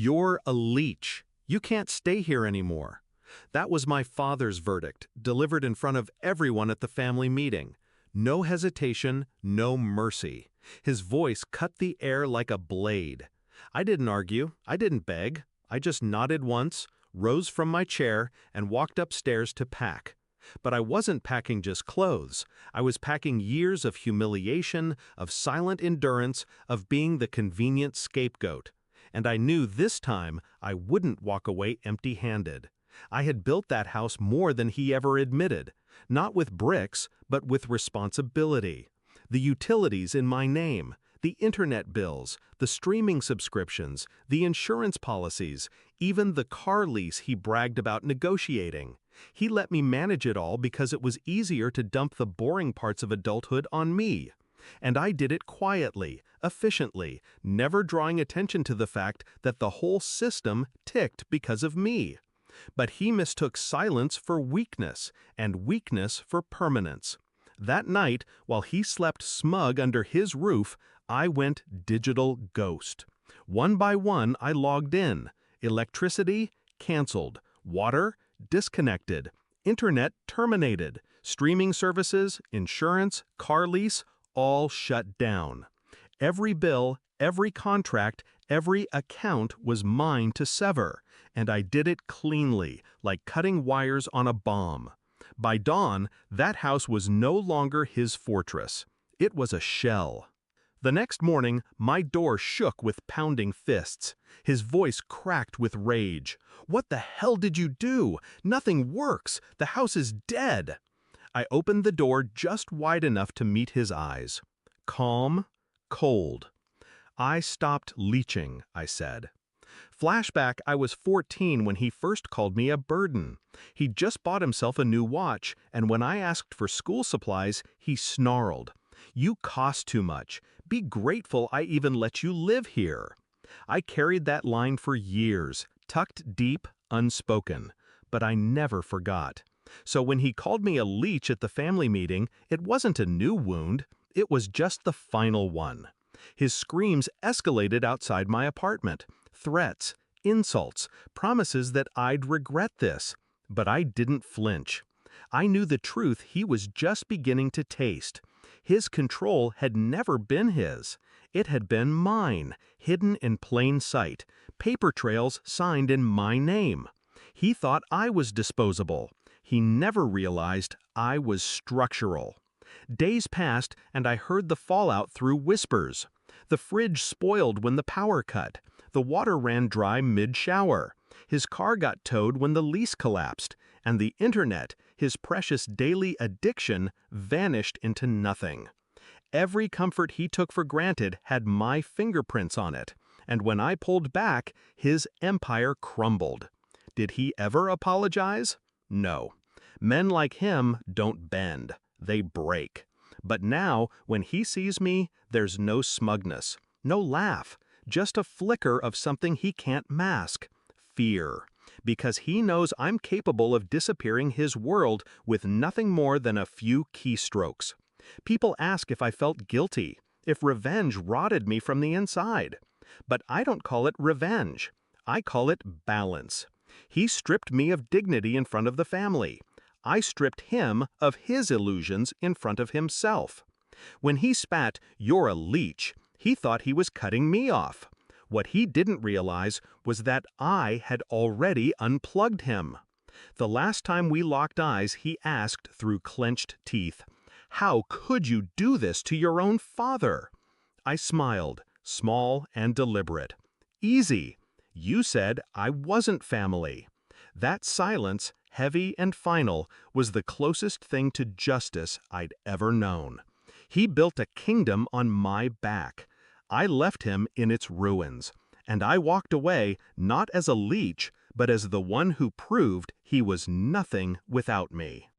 "You're a leech. You can't stay here anymore." That was my father's verdict, delivered in front of everyone at the family meeting. No hesitation, no mercy. His voice cut the air like a blade. I didn't argue, I didn't beg. I just nodded once, rose from my chair, and walked upstairs to pack. But I wasn't packing just clothes. I was packing years of humiliation, of silent endurance, of being the convenient scapegoat. And I knew this time I wouldn't walk away empty-handed. I had built that house more than he ever admitted, not with bricks, but with responsibility. The utilities in my name, the internet bills, the streaming subscriptions, the insurance policies, even the car lease he bragged about negotiating. He let me manage it all because it was easier to dump the boring parts of adulthood on me. And I did it quietly, efficiently, never drawing attention to the fact that the whole system ticked because of me. But he mistook silence for weakness, and weakness for permanence. That night, while he slept smug under his roof, I went digital ghost. One by one, I logged in. Electricity, canceled. Water, disconnected. Internet, terminated. Streaming services, insurance, car lease, all shut down. Every bill, every contract, every account was mine to sever, and I did it cleanly, like cutting wires on a bomb. By dawn, that house was no longer his fortress. It was a shell. The next morning, my door shook with pounding fists. His voice cracked with rage. "What the hell did you do? Nothing works. The house is dead." I opened the door just wide enough to meet his eyes. Calm, cold. "I stopped leeching," I said. Flashback, I was 14 when he first called me a burden. He'd just bought himself a new watch, and when I asked for school supplies, he snarled, "You cost too much. Be grateful I even let you live here." I carried that line for years, tucked deep, unspoken. But I never forgot. So when he called me a leech at the family meeting, it wasn't a new wound. It was just the final one. His screams escalated outside my apartment. Threats, insults, promises that I'd regret this. But I didn't flinch. I knew the truth he was just beginning to taste. His control had never been his. It had been mine, hidden in plain sight, paper trails signed in my name. He thought I was disposable. He never realized I was structural. Days passed, and I heard the fallout through whispers. The fridge spoiled when the power cut. The water ran dry mid-shower. His car got towed when the lease collapsed. And the internet, his precious daily addiction, vanished into nothing. Every comfort he took for granted had my fingerprints on it. And when I pulled back, his empire crumbled. Did he ever apologize? No. Men like him don't bend. They break. But now, when he sees me, there's no smugness, no laugh, just a flicker of something he can't mask. Fear. Because he knows I'm capable of disappearing his world with nothing more than a few keystrokes. People ask if I felt guilty, if revenge rotted me from the inside. But I don't call it revenge. I call it balance. He stripped me of dignity in front of the family. I stripped him of his illusions in front of himself. When he spat, "You're a leech," he thought he was cutting me off. What he didn't realize was that I had already unplugged him. The last time we locked eyes, he asked through clenched teeth, "How could you do this to your own father?" I smiled, small and deliberate. "Easy. You said I wasn't family." That silence, heavy and final, was the closest thing to justice I'd ever known. He built a kingdom on my back. I left him in its ruins, and I walked away not as a leech, but as the one who proved he was nothing without me.